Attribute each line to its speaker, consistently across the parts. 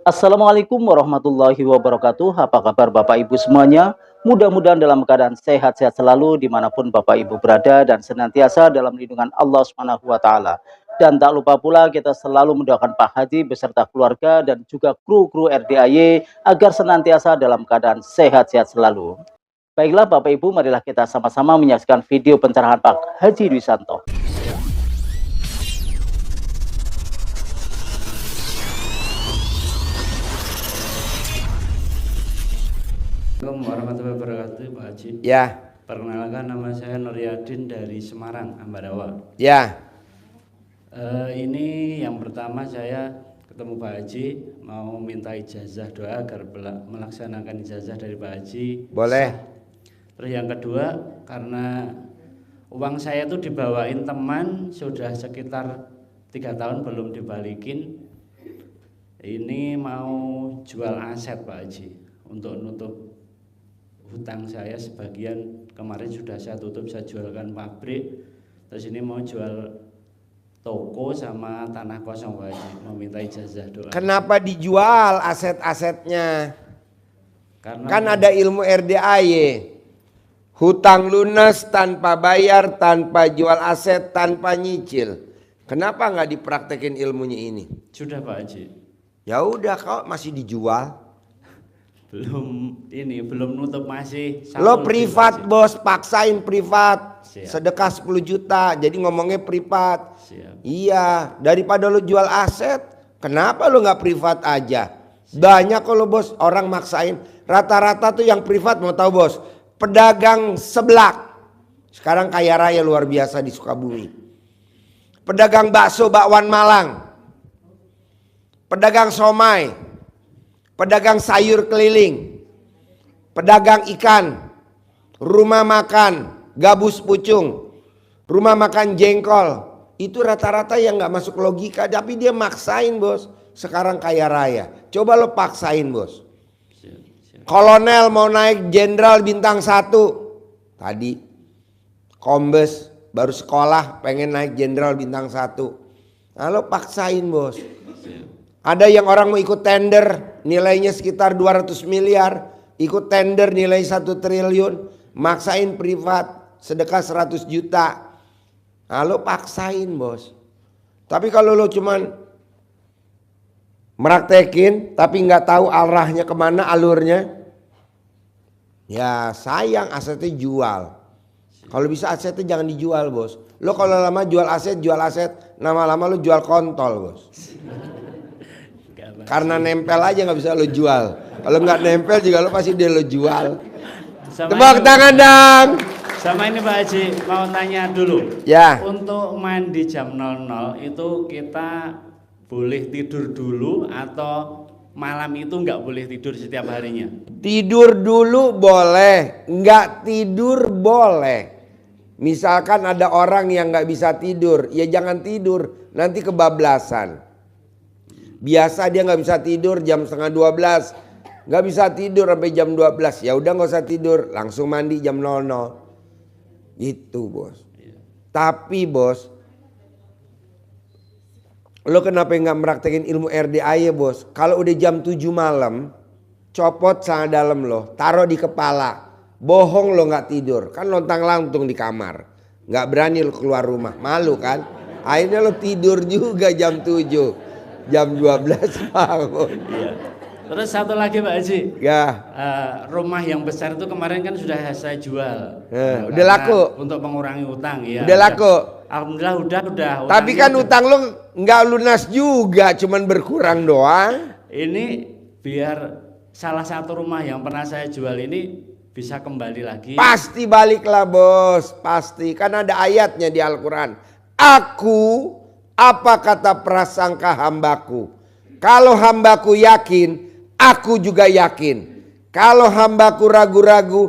Speaker 1: Assalamualaikum warahmatullahi wabarakatuh. Apa kabar Bapak Ibu semuanya? Mudah-mudahan dalam keadaan sehat-sehat selalu dimanapun Bapak Ibu berada dan senantiasa dalam lindungan Allah Subhanahu wa Ta'ala. Dan tak lupa pula kita selalu mendoakan Pak Haji beserta keluarga dan juga kru-kru RDAY agar senantiasa dalam keadaan sehat-sehat selalu. Baiklah Bapak Ibu, marilah kita sama-sama menyaksikan video pencerahan Pak Haji Dwi Santo.
Speaker 2: Assalamualaikum warahmatullahi wabarakatuh, Pak Haji.
Speaker 3: Ya.
Speaker 2: Perkenalkan, nama saya Nuryadin dari Semarang, Ambarawa.
Speaker 3: Ya.
Speaker 2: Ini yang pertama saya ketemu Pak Haji, mau minta ijazah doa agar melaksanakan ijazah dari Pak Haji.
Speaker 3: Boleh.
Speaker 2: Terus yang kedua, karena uang saya itu dibawain teman sudah sekitar 3 tahun belum dibalikin. Ini mau jual aset Pak Haji untuk nutup hutang saya. Sebagian kemarin sudah saya tutup, saya jualkan pabrik. Terus ini mau jual toko sama tanah kosong Pak Haji, mau minta ijazah doa.
Speaker 3: Kenapa dijual aset-asetnya?
Speaker 2: Karena
Speaker 3: kan ada ilmu RDAY. Hutang lunas tanpa bayar, tanpa jual aset, tanpa nyicil. Kenapa nggak dipraktekin ilmunya ini?
Speaker 2: Sudah Pak Haji.
Speaker 3: Ya udah, kau masih dijual.
Speaker 2: Belum nutup masih.
Speaker 3: Lo privat bos, paksain privat.
Speaker 2: Siap.
Speaker 3: Sedekah 10 juta, jadi ngomongnya privat.
Speaker 2: Siap.
Speaker 3: Iya, daripada lo jual aset, kenapa lo nggak privat aja? Siap. Banyak kalau bos orang maksain. Rata-rata tuh yang privat, mau tahu bos, pedagang seblak. Sekarang kaya raya luar biasa di Sukabumi. Pedagang bakso bakwan Malang. Pedagang somai. Pedagang sayur keliling, pedagang ikan, rumah makan gabus pucung, rumah makan jengkol. Itu rata-rata yang gak masuk logika, tapi dia maksain bos. Sekarang kaya raya, coba lo paksain bos. Kolonel mau naik jenderal bintang 1. Tadi kombes baru sekolah pengen naik jenderal bintang 1. Nah lo paksain bos. Ada yang orang mau ikut tender nilainya sekitar 200 miliar. Ikut tender nilai 1 triliun. Maksain privat sedekah 100 juta. Nah lo paksain bos. Tapi kalau lo cuman meraktekin tapi nggak tahu arahnya kemana, alurnya, ya sayang, asetnya jual. Kalau bisa asetnya jangan dijual bos. Lo kalau lama jual aset, lama-lama lo jual kontol bos. Karena nempel aja nggak bisa lo jual. Kalau nggak nempel juga lo pasti dia lo jual. Tepuk tangan dong.
Speaker 2: Sama ini Pak Haji, mau tanya dulu.
Speaker 3: Ya.
Speaker 2: Untuk mandi jam 00 itu kita boleh tidur dulu atau malam itu nggak boleh tidur setiap harinya?
Speaker 3: Tidur dulu boleh, nggak tidur boleh. Misalkan ada orang yang nggak bisa tidur, ya jangan tidur, nanti kebablasan. Biasa dia nggak bisa tidur jam 11:30, nggak bisa tidur sampai jam 12. Ya udah nggak usah tidur, langsung mandi jam 00. Gitu bos. Tapi bos, lo kenapa nggak meraktekin ilmu RDAY bos? Kalau udah jam 7 malam, copot sana dalam lo, taruh di kepala. Bohong lo nggak tidur, kan lontang-lantung di kamar. Nggak berani lo keluar rumah, malu kan? Akhirnya lo tidur juga jam 7. Jam 12 bangun.
Speaker 2: Iya. Terus satu lagi Pak Haji.
Speaker 3: Ya.
Speaker 2: Rumah yang besar itu kemarin kan sudah saya jual.
Speaker 3: Udah laku.
Speaker 2: Untuk mengurangi utang ya.
Speaker 3: Udah laku.
Speaker 2: Alhamdulillah udah.
Speaker 3: Tapi kan utang lu nggak lunas juga, cuman berkurang doang.
Speaker 2: Ini biar salah satu rumah yang pernah saya jual ini bisa kembali lagi.
Speaker 3: Pasti baliklah bos, pasti. Kan ada ayatnya di Al-Quran. Aku, apa kata prasangka hambaku? Kalau hambaku yakin, aku juga yakin. Kalau hambaku ragu-ragu,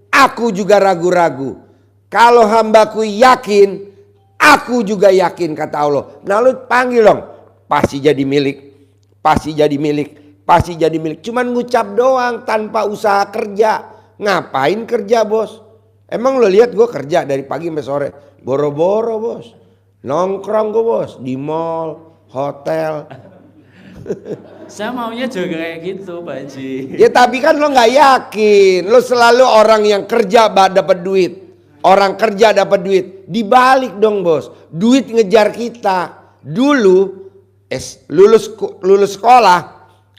Speaker 3: aku juga ragu-ragu. Kalau hambaku yakin, aku juga yakin, kata Allah. Nah lu panggil dong, pasti jadi milik, pasti jadi milik, pasti jadi milik. Cuman ngucap doang tanpa usaha kerja. Ngapain kerja bos? Emang lo lihat gue kerja dari pagi sampai sore? Boro-boro bos. Nongkrong gue bos di mall, hotel.
Speaker 2: Saya maunya juga kayak gitu Pak Haji.
Speaker 3: Ya tapi kan lo nggak yakin. Lo selalu orang yang kerja dapat duit. Orang kerja dapat duit. Dibalik dong bos. Duit ngejar kita. Dulu lulus sekolah,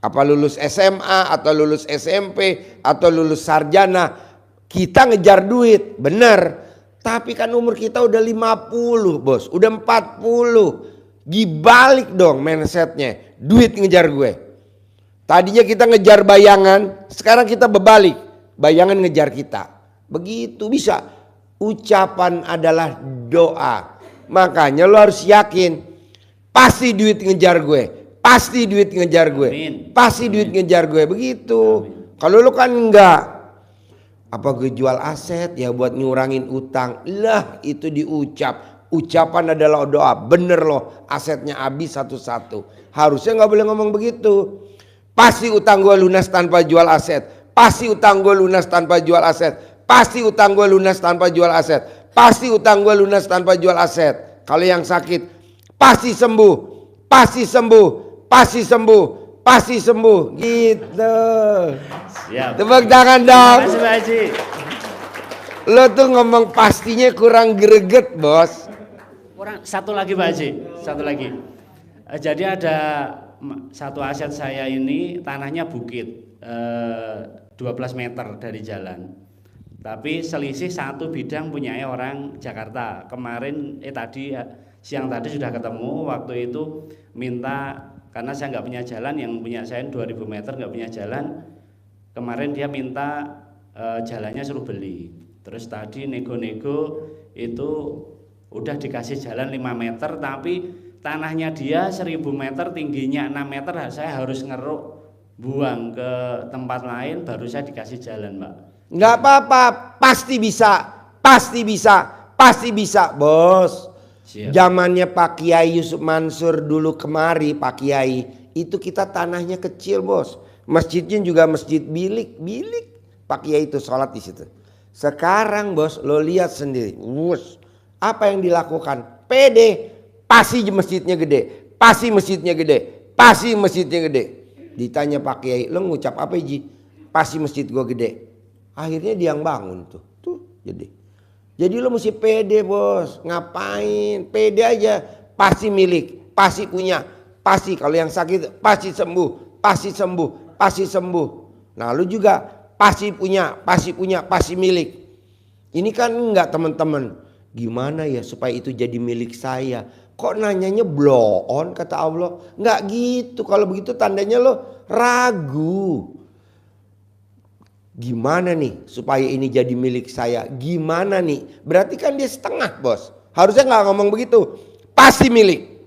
Speaker 3: apa lulus SMA atau lulus SMP atau lulus sarjana, kita ngejar duit. Bener. Tapi kan umur kita udah 50 bos. Udah 40. Dibalik dong mindsetnya. Duit ngejar gue. Tadinya kita ngejar bayangan, sekarang kita berbalik. Bayangan ngejar kita. Begitu bisa. Ucapan adalah doa. Makanya lo harus yakin. Pasti duit ngejar gue. Pasti duit ngejar gue.
Speaker 2: Amin.
Speaker 3: Pasti duit ngejar gue. Begitu. Kalau lo kan enggak. Apa gue jual aset ya buat ngurangin utang. Lah itu diucap. Ucapan adalah doa. Bener loh. Asetnya habis satu-satu. Harusnya nggak boleh ngomong begitu. Pasti utang gue lunas tanpa jual aset. Pasti utang gue lunas tanpa jual aset. Pasti utang gue lunas tanpa jual aset. Pasti utang gue lunas tanpa jual aset. Kalau yang sakit pasti sembuh. Pasti sembuh. Pasti sembuh. Pasti sembuh. Gitu.
Speaker 2: Siap.
Speaker 3: Tepuk tangan dong.
Speaker 2: Terima kasih Pak Haji.
Speaker 3: Lo tuh ngomong pastinya kurang greget bos.
Speaker 2: Kurang satu lagi Pak Haji. Satu lagi. Jadi ada satu aset saya ini tanahnya bukit 12 meter dari jalan, tapi selisih satu bidang punyanya orang Jakarta. Kemarin siang tadi sudah ketemu, waktu itu minta, karena saya nggak punya jalan, yang punya saya 2000 meter nggak punya jalan. Kemarin dia minta jalannya suruh beli, terus tadi nego-nego itu udah dikasih jalan 5 meter, tapi tanahnya dia 1000 meter, tingginya 6 meter, saya harus ngeruk buang ke tempat lain baru saya dikasih jalan Pak.
Speaker 3: Nggak apa-apa, pasti bisa, pasti bisa, pasti bisa bos.
Speaker 2: Siap.
Speaker 3: Zamannya Pak Kiai Yusuf Mansur dulu kemari, Pak Kiai itu kita tanahnya kecil bos. Masjidnya juga masjid bilik. Pak Kiai itu sholat di situ. Sekarang bos lo lihat sendiri, apa yang dilakukan? Pede. Pasti masjidnya gede, pasti masjidnya gede, pasti masjidnya gede. Ditanya Pak Kiai, lo ngucap apa Ji? Pasti masjid gua gede. Akhirnya dia yang bangun tuh jadi. Jadi lo mesti pede bos, ngapain? Pede aja, pasti milik, pasti punya, pasti kalau yang sakit pasti sembuh, pasti sembuh, pasti sembuh. Nah lo juga pasti punya, pasti milik. Ini kan enggak teman-teman. Gimana ya supaya itu jadi milik saya? Kok nanyanya blow on kata Allah? Nggak gitu. Kalau begitu tandanya lo ragu. Gimana nih supaya ini jadi milik saya? Gimana nih? Berarti kan dia setengah bos. Harusnya nggak ngomong begitu. Pasti milik.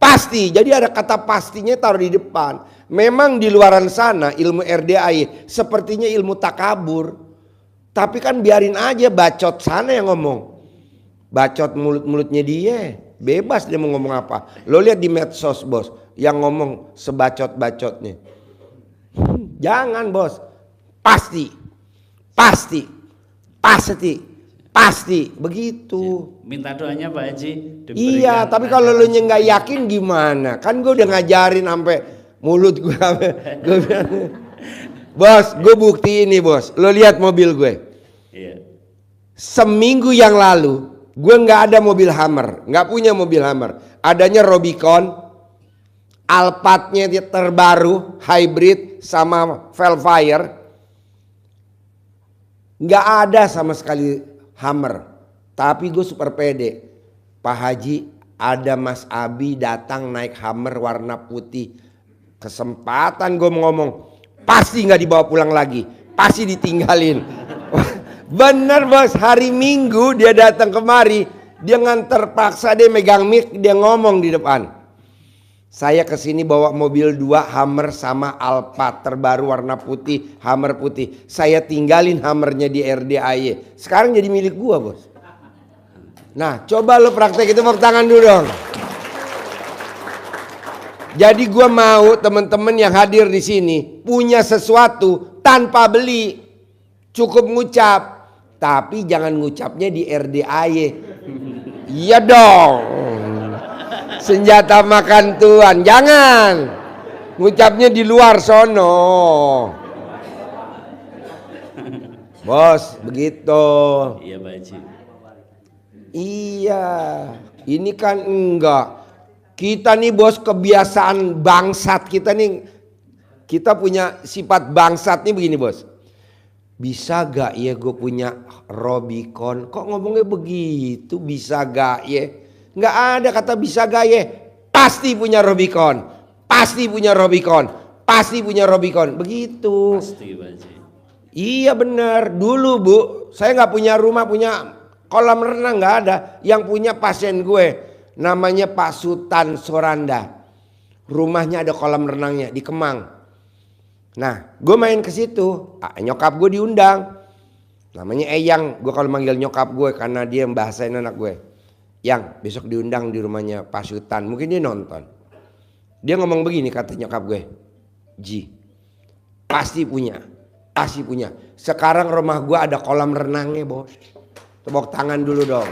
Speaker 3: Pasti. Jadi ada kata pastinya taruh di depan. Memang di luaran sana ilmu RDAI sepertinya ilmu takabur. Tapi kan biarin aja bacot sana yang ngomong. Bacot mulutnya dia. Bebas dia mau ngomong apa. Lo lihat di medsos bos. Yang ngomong sebacot-bacotnya. Jangan bos. Pasti. Begitu.
Speaker 2: Minta doanya Pak Haji.
Speaker 3: Iya tapi kalau lo nggak yakin gimana. Kan gue udah ngajarin sampai mulut gue. Bos gue bukti ini bos. Lo lihat mobil gue.
Speaker 2: Iya.
Speaker 3: Seminggu yang lalu gue nggak ada mobil Hummer, nggak punya mobil Hummer. Adanya Rubicon, Alphardnya terbaru, hybrid sama Velfire. Nggak ada sama sekali Hummer. Tapi gue super pede. Pak Haji, ada Mas Abi datang naik Hummer warna putih. Kesempatan gue ngomong, pasti nggak dibawa pulang lagi, pasti ditinggalin. Bener bos, hari Minggu dia datang kemari, dia nganter paksa, dia megang mic, dia ngomong di depan. Saya kesini bawa mobil 2 Hummer sama Alphard terbaru warna putih, Hummer putih. Saya tinggalin Hummernya di RDAY. Sekarang jadi milik gua bos. Nah coba lo praktek itu, tepuk tangan dulu dong. Jadi gua mau teman-teman yang hadir di sini punya sesuatu tanpa beli, cukup ngucap. Tapi jangan ngucapnya di RDAY. Iya dong. Senjata makan Tuhan. Jangan. Ngucapnya di luar sono. Bos, begitu.
Speaker 2: Iya Pak Haji.
Speaker 3: Iya, ini kan enggak. Kita nih bos kebiasaan bangsat kita nih. Kita punya sifat bangsat nih begini bos. Bisa gak ya gue punya Robicon? Kok ngomongnya begitu? Bisa gak ya? Nggak ada kata bisa gak ya. Pasti punya Robicon. Pasti punya Robicon. Pasti punya Robicon. Begitu.
Speaker 2: Pasti Pak Haji.
Speaker 3: Iya benar. Dulu bu, saya nggak punya rumah, punya kolam renang nggak ada. Yang punya pasien gue, namanya Pak Sultan Soranda. Rumahnya ada kolam renangnya di Kemang. Nah, gue main ke situ. Nyokap gue diundang. Namanya Eyang. Gue kalau manggil nyokap gue karena dia yang bahasain anak gue. Yang besok diundang di rumahnya Pak Sultan. Mungkin dia nonton. Dia ngomong begini kata nyokap gue. Ji, pasti punya. Pasti punya. Sekarang rumah gue ada kolam renangnya bos. Tepuk tangan dulu dong.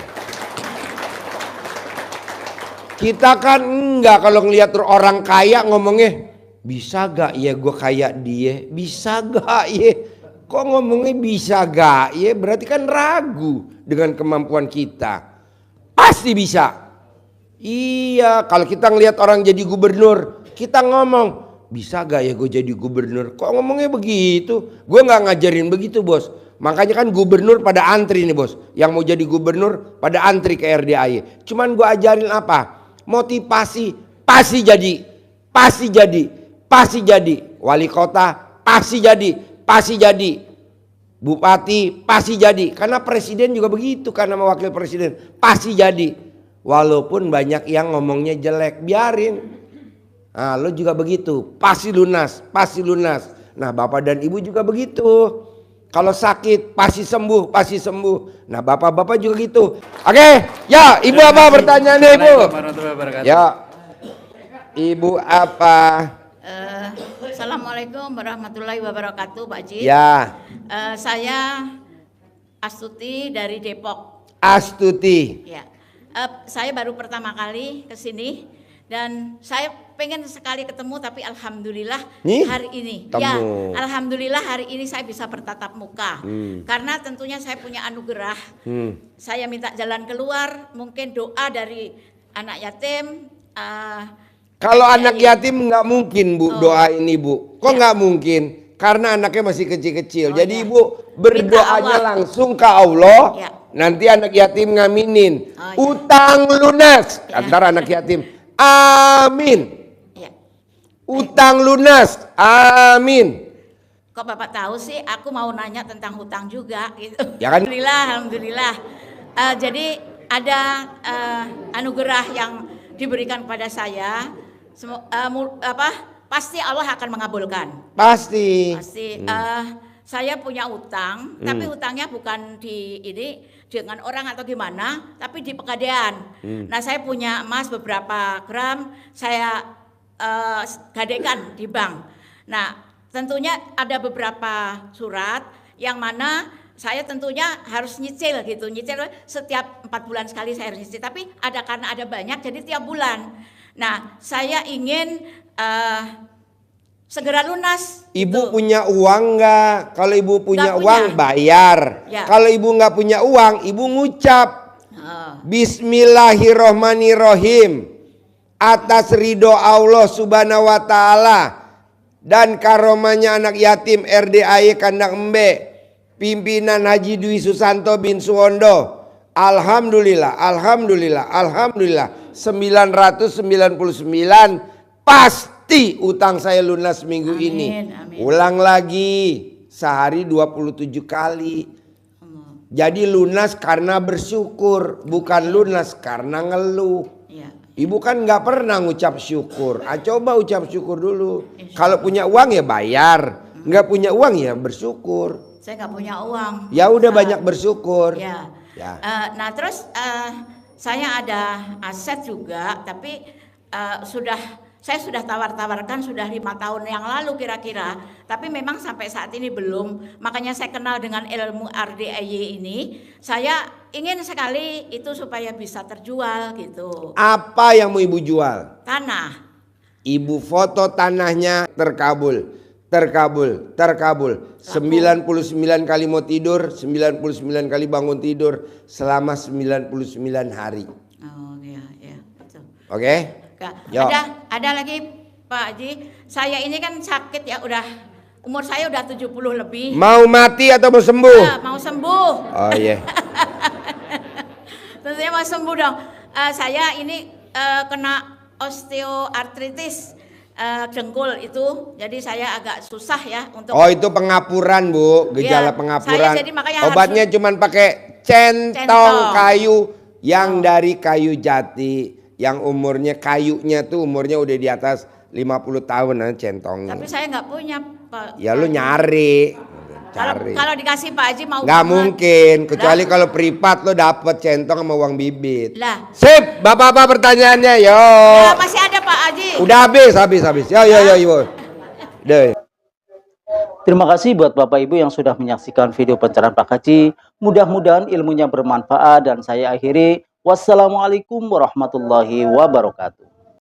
Speaker 3: Kita kan enggak kalau ngelihat orang kaya ngomongnya. Bisa gak ya gue kayak dia? Bisa gak ya? Kok ngomongnya bisa gak ya? Berarti kan ragu dengan kemampuan kita. Pasti bisa. Iya, kalau kita ngelihat orang jadi gubernur, kita ngomong. Bisa gak ya gue jadi gubernur? Kok ngomongnya begitu? Gue gak ngajarin begitu bos. Makanya kan gubernur pada antri nih bos. Yang mau jadi gubernur pada antri ke RDAY. Cuman gue ajarin apa? Motivasi. Pasti jadi. Pasti jadi. Pasti jadi. Wali kota pasti jadi. Pasti jadi. Bupati pasti jadi. Karena presiden juga begitu kan sama wakil presiden. Pasti jadi. Walaupun banyak yang ngomongnya jelek. Biarin. Nah, lo juga begitu, pasti lunas, pasti lunas. Nah, bapak dan ibu juga begitu. Kalau sakit pasti sembuh, pasti sembuh. Nah, bapak-bapak juga gitu. Oke, ya ibu apa pertanyaannya ibu? Ya, ibu apa?
Speaker 4: Assalamualaikum warahmatullahi wabarakatuh, Pak Haji.
Speaker 3: Ya.
Speaker 4: Saya Astuti dari Depok.
Speaker 3: Astuti.
Speaker 4: Ya, saya baru pertama kali ke sini dan saya pengen sekali ketemu, tapi alhamdulillah hari ini, ya alhamdulillah hari ini saya bisa bertatap muka. Karena tentunya saya punya anugerah. Saya minta jalan keluar, mungkin doa dari anak yatim.
Speaker 3: Kalau anak yatim nggak mungkin bu doa ini bu. Kok nggak mungkin? Karena anaknya masih kecil-kecil. Jadi ibu berdoanya langsung ke Allah. Nanti anak yatim ngaminin. Utang lunas antara anak yatim. Amin. Utang lunas. Amin.
Speaker 4: Kok Bapak tahu sih? Aku mau nanya tentang hutang juga gitu.
Speaker 3: Ya kan?
Speaker 4: Alhamdulillah. Jadi ada anugerah yang diberikan kepada saya. Pasti Allah akan mengabulkan.
Speaker 3: Pasti.
Speaker 4: Saya punya utang, tapi utangnya bukan di ini dengan orang atau gimana, tapi di Pegadaian. Nah, saya punya emas beberapa gram, saya gadekan di bank. Nah, tentunya ada beberapa surat yang mana saya tentunya harus nyicil gitu. Nyicil setiap 4 bulan sekali saya harus nyicil. Tapi karena ada banyak jadi tiap bulan. Nah, saya ingin segera lunas.
Speaker 3: Ibu punya uang nggak? Kalau ibu punya
Speaker 4: Nggak
Speaker 3: uang
Speaker 4: punya.
Speaker 3: bayar.
Speaker 4: Ya.
Speaker 3: Kalau ibu nggak punya uang, ibu ngucap Bismillahirrohmanirrohim. Atas ridho Allah subhanahu wa ta'ala dan karomanya anak yatim RDAY Kandang Embe, pimpinan Haji Dwi Susanto bin Suwondo. Alhamdulillah, alhamdulillah, alhamdulillah. 999 pasti utang saya lunas minggu ini.
Speaker 4: Amin.
Speaker 3: Ulang lagi, sehari 27 kali. Jadi lunas karena bersyukur, bukan lunas karena ngeluh. Ibu kan nggak pernah ngucap syukur. Coba ucap syukur dulu. Kalau punya uang ya bayar, nggak punya uang ya bersyukur.
Speaker 4: Saya nggak punya uang.
Speaker 3: Ya udah banyak bersyukur.
Speaker 4: Ya.
Speaker 3: Ya.
Speaker 4: Nah terus saya ada aset juga, tapi saya sudah tawar-tawarkan sudah 5 tahun yang lalu kira-kira, tapi memang sampai saat ini belum. Makanya saya kenal dengan ilmu RDAY ini. Saya ingin sekali itu supaya bisa terjual gitu.
Speaker 3: Apa yang mau ibu jual?
Speaker 4: Tanah.
Speaker 3: Ibu foto tanahnya terkabul, terkabul, terkabul. 99 kali mau tidur, 99 kali bangun tidur selama 99 hari.
Speaker 4: Oh iya, iya. Betul.
Speaker 3: Oke?
Speaker 4: Kak,
Speaker 3: Yuk.
Speaker 4: ada lagi Pak Haji. Saya ini kan sakit ya, udah umur saya udah 70 lebih.
Speaker 3: Mau mati atau mau sembuh?
Speaker 4: Mau sembuh.
Speaker 3: Oh iya.
Speaker 4: Tentunya mau sembuh dong. Saya ini kena osteoartritis dengkul itu, jadi saya agak susah ya untuk.
Speaker 3: Oh itu pengapuran Bu, gejala
Speaker 4: Iya,
Speaker 3: pengapuran.
Speaker 4: saya jadi makanya
Speaker 3: Obatnya cuman pakai centong kayu yang dari kayu jati, yang umurnya kayunya tuh umurnya udah di atas 50 tahun centongnya.
Speaker 4: Tapi saya nggak punya Pak.
Speaker 3: Ya lu nyari.
Speaker 4: Kalau dikasih Pak Haji mau
Speaker 3: Nggak
Speaker 4: banget.
Speaker 3: mungkin, kecuali kalau privat lo dapet centong sama uang bibit.
Speaker 4: Lah.
Speaker 3: Sip, bapak-bapak pertanyaannya, yo.
Speaker 4: Ya, masih ada Pak Haji.
Speaker 3: Udah habis. Yo. Deh.
Speaker 1: Terima kasih buat Bapak Ibu yang sudah menyaksikan video pencerahan Pak Haji. Mudah-mudahan ilmunya bermanfaat dan saya akhiri. Wassalamualaikum warahmatullahi wabarakatuh.